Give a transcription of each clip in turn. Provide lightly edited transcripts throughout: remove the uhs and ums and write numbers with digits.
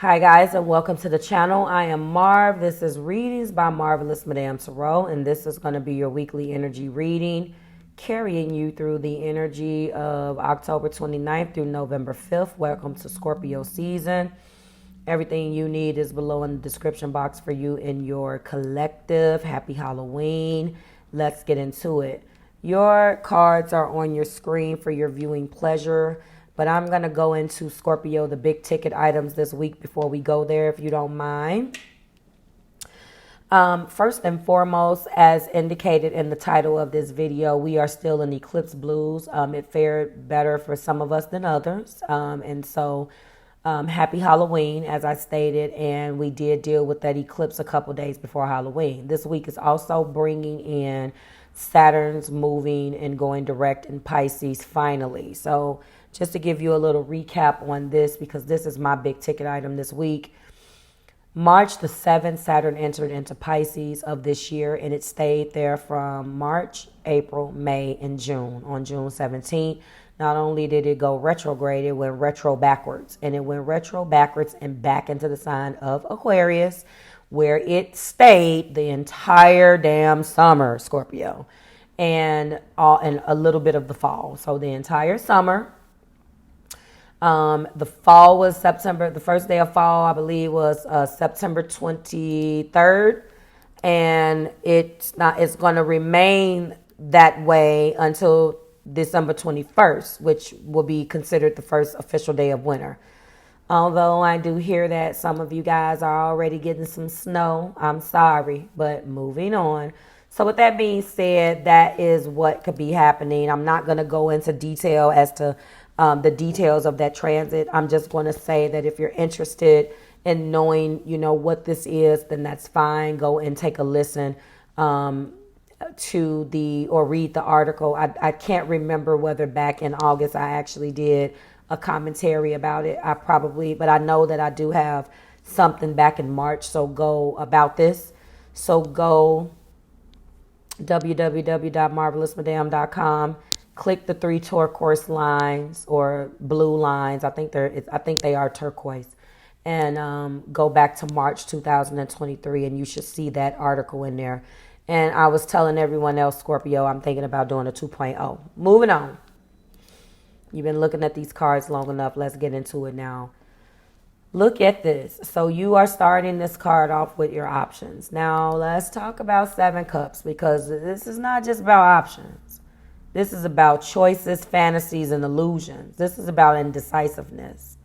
Hi guys, and welcome to the channel. I am Marv. This is Readings by Marvelous Madame Tarot, and this is going to be your weekly energy reading, carrying you through the energy of October 29th through November 5th. Welcome to Scorpio season. Everything you need is below in the description box for you in your collective. Happy Halloween. Let's get into it. Your cards are on your screen for your viewing pleasure. But I'm going to go into Scorpio, the big ticket items this week before we go there, if you don't mind. First and foremost, as indicated in the title of this video, we are still in Eclipse blues. It fared better for some of us than others. Happy Halloween, as I stated, and we did deal with that eclipse a couple days before Halloween. This week is also bringing in Saturn's moving and going direct in Pisces finally. So just to give you a little recap on this, because this is my big ticket item this week. March the 7th, Saturn entered into Pisces of this year, and it stayed there from March, April, May, and June. On June 17th, not only did it go retrograde, it went retro backwards. And it went retro backwards and back into the sign of Aquarius, where it stayed the entire damn summer, Scorpio, and a little bit of the fall. So the entire summer. The fall was September, the first day of fall, I believe, was September 23rd. And it's going to remain that way until December 21st, which will be considered the first official day of winter. Although I do hear that some of you guys are already getting some snow. I'm sorry, but moving on. So with that being said, that is what could be happening. I'm not going to go into detail as to the details of that transit. I'm just going to say that if you're interested in knowing, what this is, then that's fine. Go and take a listen or read the article. I can't remember whether back in August I actually did a commentary about it. But I know that I do have something back in March. So go about this. So go www.marvelousmadame.com. Click the 3 turquoise lines or blue lines. I think they are turquoise. And go back to March 2023, and you should see that article in there. And I was telling everyone else, Scorpio, I'm thinking about doing a 2.0. Moving on. You've been looking at these cards long enough. Let's get into it now. Look at this. So you are starting this card off with your options. Now let's talk about 7 cups, because this is not just about options. This is about choices, fantasies, and illusions. This is about indecisiveness.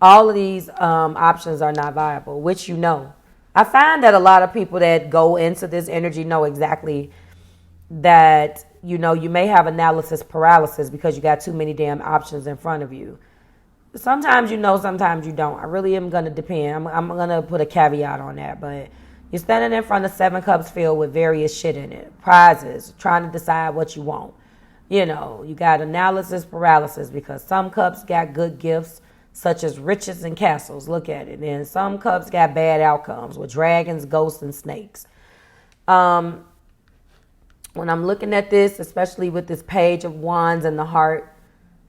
All of these options are not viable, which you know. I find that a lot of people that go into this energy know exactly that, you may have analysis paralysis because you got too many damn options in front of you. Sometimes you know, sometimes you don't. I really am going to depend. I'm going to put a caveat on that, but you're standing in front of 7 cups filled with various shit in it. Prizes, trying to decide what you want. You got analysis paralysis because some cups got good gifts, such as riches and castles. Look at it. And some cups got bad outcomes with dragons, ghosts, and snakes. When I'm looking at this, especially with this page of wands and the heart,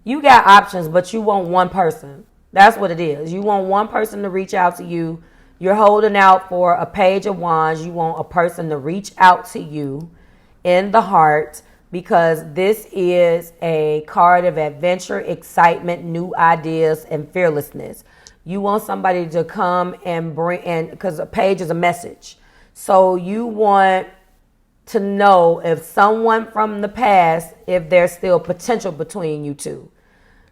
you got options, but you want one person. That's what it is. You want one person to reach out to you. You're holding out for a page of wands. You want a person to reach out to you in the heart, because this is a card of adventure, excitement, new ideas, and fearlessness. You want somebody to come and bring in, because a page is a message. So you want to know if someone from the past, if there's still potential between you two.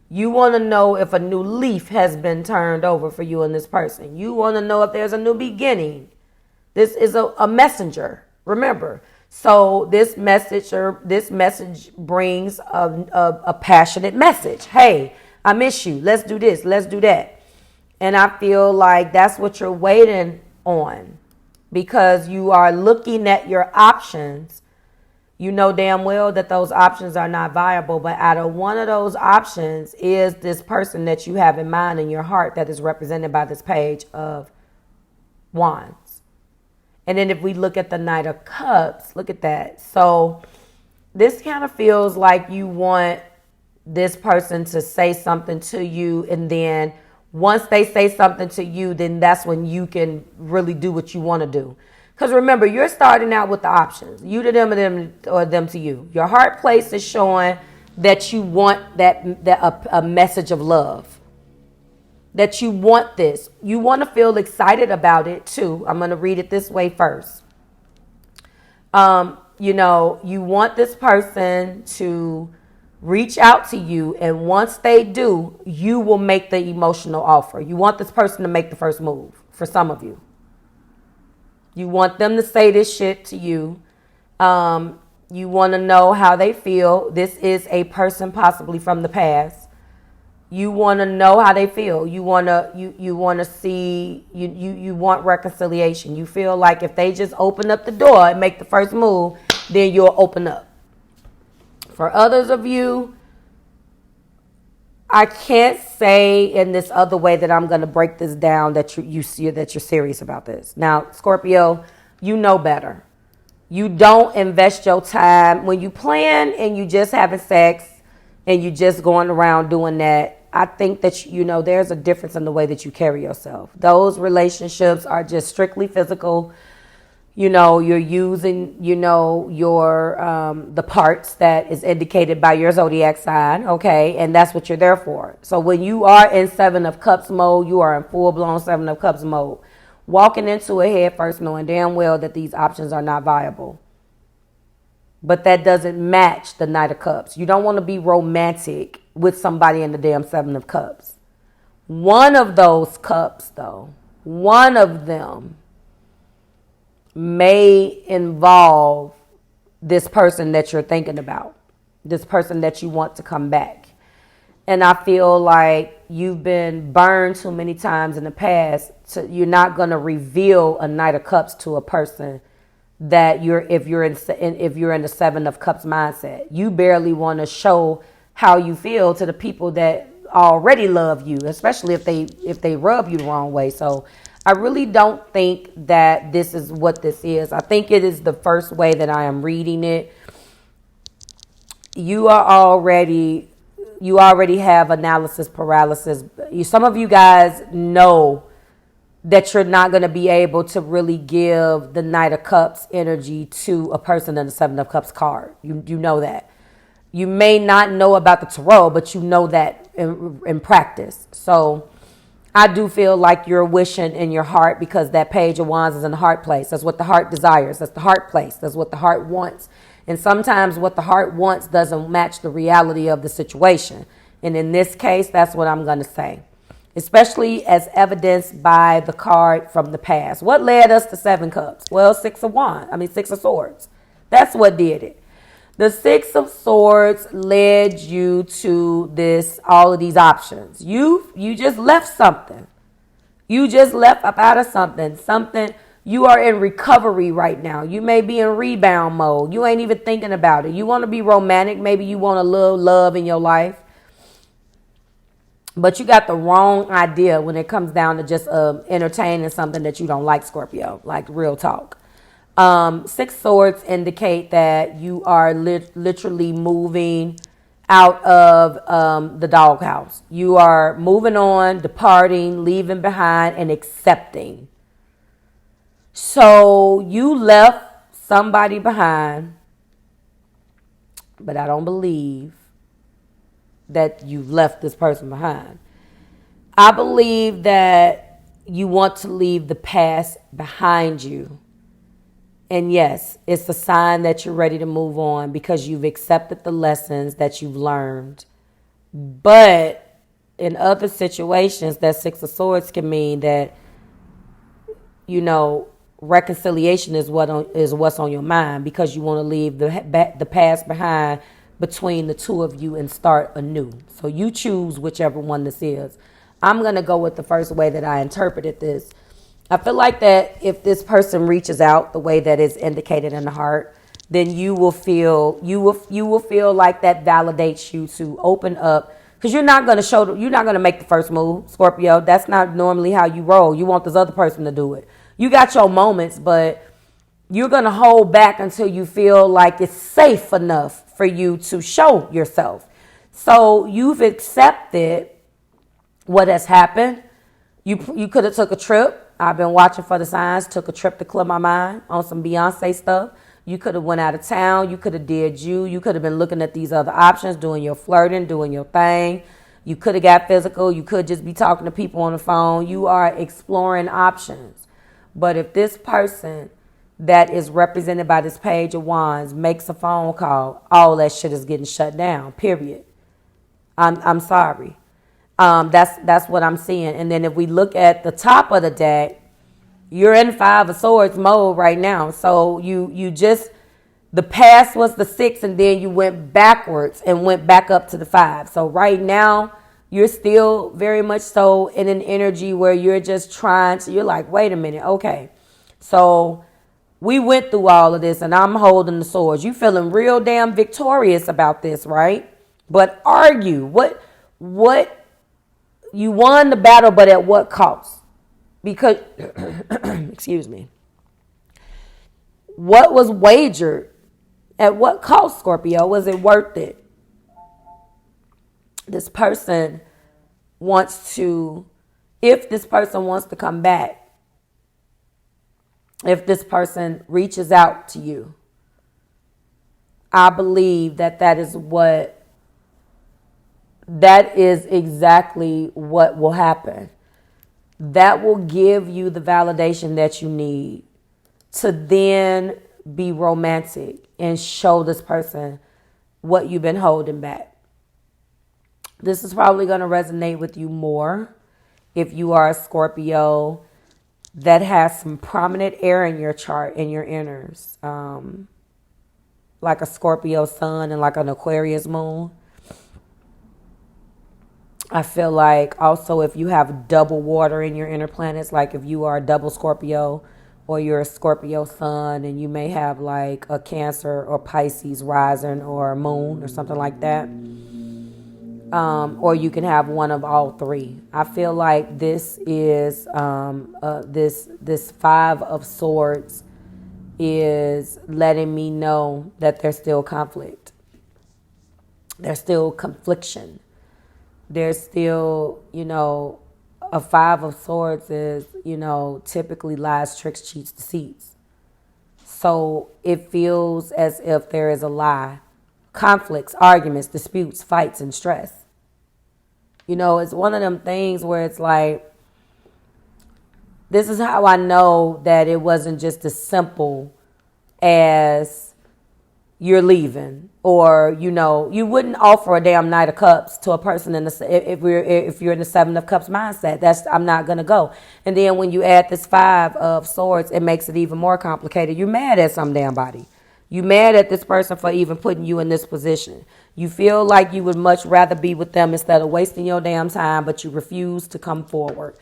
You want to know if a new leaf has been turned over for you and this person. You want to know if there's a new beginning. This is a messenger, remember. So this message brings a passionate message. Hey, I miss you. Let's do this. Let's do that. And I feel like that's what you're waiting on, because you are looking at your options. You know damn well that those options are not viable, but out of one of those options is this person that you have in mind in your heart that is represented by this page of wands. And then if we look at the Knight of Cups, look at that. So this kind of feels like you want this person to say something to you, and then Once they say something to you, then that's when you can really do what you want to do. Because remember, you're starting out with the options. You to them, or them to you. Your heart place is showing that you want a message of love. That you want this. You want to feel excited about it too. I'm going to read it this way first. You want this person to reach out to you, and once they do, you will make the emotional offer. You want this person to make the first move. For some of you, you want them to say this shit to you. You want to know how they feel. This is a person possibly from the past. You want to know how they feel. You want to see, you want reconciliation. You feel like if they just open up the door and make the first move, then you'll open up. For others of you, I can't say in this other way that I'm going to break this down that you see that you're serious about this. Now, Scorpio, you know better. You don't invest your time when you plan and you just having sex and you just going around doing that. I think that, there's a difference in the way that you carry yourself. Those relationships are just strictly physical. You're using, the parts that is indicated by your zodiac sign, okay? And that's what you're there for. So when you are in Seven of Cups mode, you are in full-blown Seven of Cups mode. Walking into a head first knowing damn well that these options are not viable. But that doesn't match the Knight of Cups. You don't want to be romantic with somebody in the damn Seven of Cups. One of those cups, though, one of them may involve this person that you're thinking about, this person that you want to come back. And I feel like you've been burned too many times in the past. You're not going to reveal a Knight of Cups to a person that if you're in the Seven of Cups mindset. You barely want to show how you feel to the people that already love you, especially if they rub you the wrong way. So I really don't think that this is what this is. I think it is the first way that I am reading it. You already have analysis paralysis. Some of you guys know that you're not going to be able to really give the Knight of Cups energy to a person in the Seven of Cups card. You know that. You may not know about the tarot, but you know that in practice. So I do feel like you're wishing in your heart, because that Page of Wands is in the heart place. That's what the heart desires. That's the heart place. That's what the heart wants. And sometimes what the heart wants doesn't match the reality of the situation. And in this case, that's what I'm going to say, especially as evidenced by the card from the past. What led us to Seven Cups? Well, Six of Swords. That's what did it. The Six of Swords led you to all of these options. You just left something. You just left up out of something. You are in recovery right now. You may be in rebound mode. You ain't even thinking about it. You want to be romantic. Maybe you want a little love in your life. But you got the wrong idea when it comes down to just entertaining something that you don't like, Scorpio. Like real talk. Six Swords indicate that you are literally moving out of the doghouse. You are moving on, departing, leaving behind, and accepting. So you left somebody behind, but I don't believe that you left this person behind. I believe that you want to leave the past behind you. And yes, it's a sign that you're ready to move on because you've accepted the lessons that you've learned. But in other situations, that Six of Swords can mean that, reconciliation is what's on your mind, because you want to leave the past behind between the two of you and start anew. So you choose whichever one this is. I'm going to go with the first way that I interpreted this. I feel like that if this person reaches out the way that is indicated in the heart, then you will feel like that validates you to open up, because you're not going to make the first move, Scorpio. That's not normally how you roll. You want this other person to do it. You got your moments, but you're going to hold back until you feel like it's safe enough for you to show yourself. So you've accepted what has happened. You could have took a trip. I've been watching for the signs. Took a trip to clear my mind on some Beyonce stuff. You could have went out of town. You could have did you. You could have been looking at these other options, doing your flirting, doing your thing. You could have got physical. You could just be talking to people on the phone. You are exploring options. But if this person that is represented by this Page of Wands makes a phone call, all that shit is getting shut down, period. I'm sorry. That's what I'm seeing. And then if we look at the top of the deck, you're in Five of Swords mode right now. So you just, the past was the 6 and then you went backwards and went back up to the 5. So right now you're still very much so in an energy where you're just trying to, you're like, wait a minute. Okay. So we went through all of this and I'm holding the swords. You feeling real damn victorious about this, right? But argue. What you won the battle, but at what cost? Because, excuse me, what was wagered? At what cost, Scorpio? Was it worth it? This person wants to, if this person wants to come back, if this person reaches out to you, I believe that is exactly what will happen. That will give you the validation that you need to then be romantic and show this person what you've been holding back. This is probably going to resonate with you more if you are a Scorpio that has some prominent air in your chart, in your inners, like a Scorpio sun and like an Aquarius moon. I feel like also if you have double water in your inner planets, like if you are a double Scorpio or you're a Scorpio sun and you may have like a Cancer or Pisces rising or a moon or something like that. Or you can have one of all three. I feel like this is this Five of Swords is letting me know that there's still conflict. There's still confliction. There's still, a Five of Swords is, typically lies, tricks, cheats, deceits. So it feels as if there is a lie. Conflicts, arguments, disputes, fights, and stress. It's one of them things where it's like, this is how I know that it wasn't just as simple as you're leaving, or you wouldn't offer a damn Knight of Cups to a person if you're in the Seven of Cups mindset. I'm not gonna go. And then when you add this Five of Swords, it makes it even more complicated. You're mad at some damn body. You mad at this person for even putting you in this position. You feel like you would much rather be with them instead of wasting your damn time, but you refuse to come forward.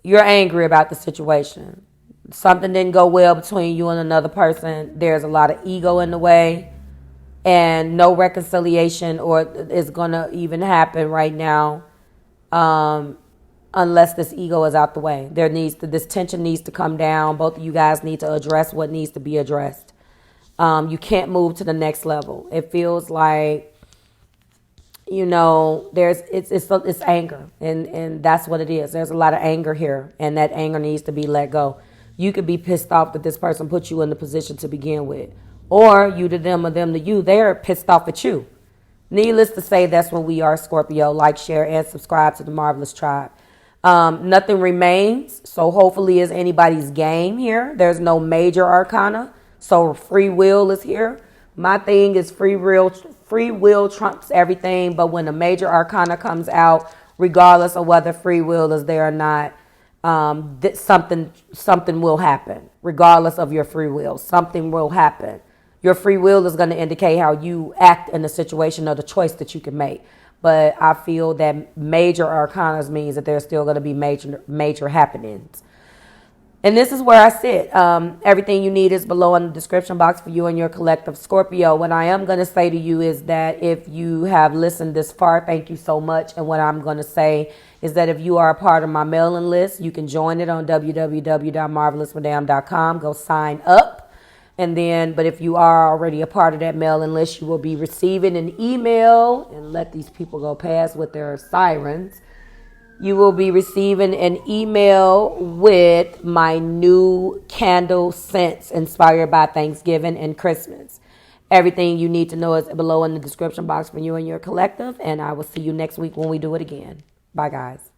You're angry about the situation. Something didn't go well between you and another person. There's a lot of ego in the way, and no reconciliation is going to even happen right now unless this ego is out the way. This tension needs to come down. Both of you guys need to address what needs to be addressed. You can't move to the next level. It feels like, it's anger, and that's what it is. There's a lot of anger here, and that anger needs to be let go. You could be pissed off that this person put you in the position to begin with, or you to them or them to you. They're pissed off at you. Needless to say, that's what we are, Scorpio. Like, share, and subscribe to the Marvelous Tribe. Nothing remains, so hopefully it's anybody's game here. There's no major arcana, so free will is here. My thing is free will trumps everything, but when a major arcana comes out, regardless of whether free will is there or not, something will happen. Regardless of your free will, something will happen. Your free will is going to indicate how you act in the situation or the choice that you can make. But I feel that major arcanas means that there's still going to be major happenings. And this is where I sit. Everything you need is below in the description box for you and your collective Scorpio. What I am going to say to you is that if you have listened this far, thank you so much. And what I'm going to say is that if you are a part of my mailing list, you can join it on www.marvelousmadam.com. Go sign up. And then, but if you are already a part of that mailing list, you will be receiving an email, and let these people go past with their sirens. You will be receiving an email with my new candle scents inspired by Thanksgiving and Christmas. Everything you need to know is below in the description box for you and your collective. And I will see you next week when we do it again. Bye, guys.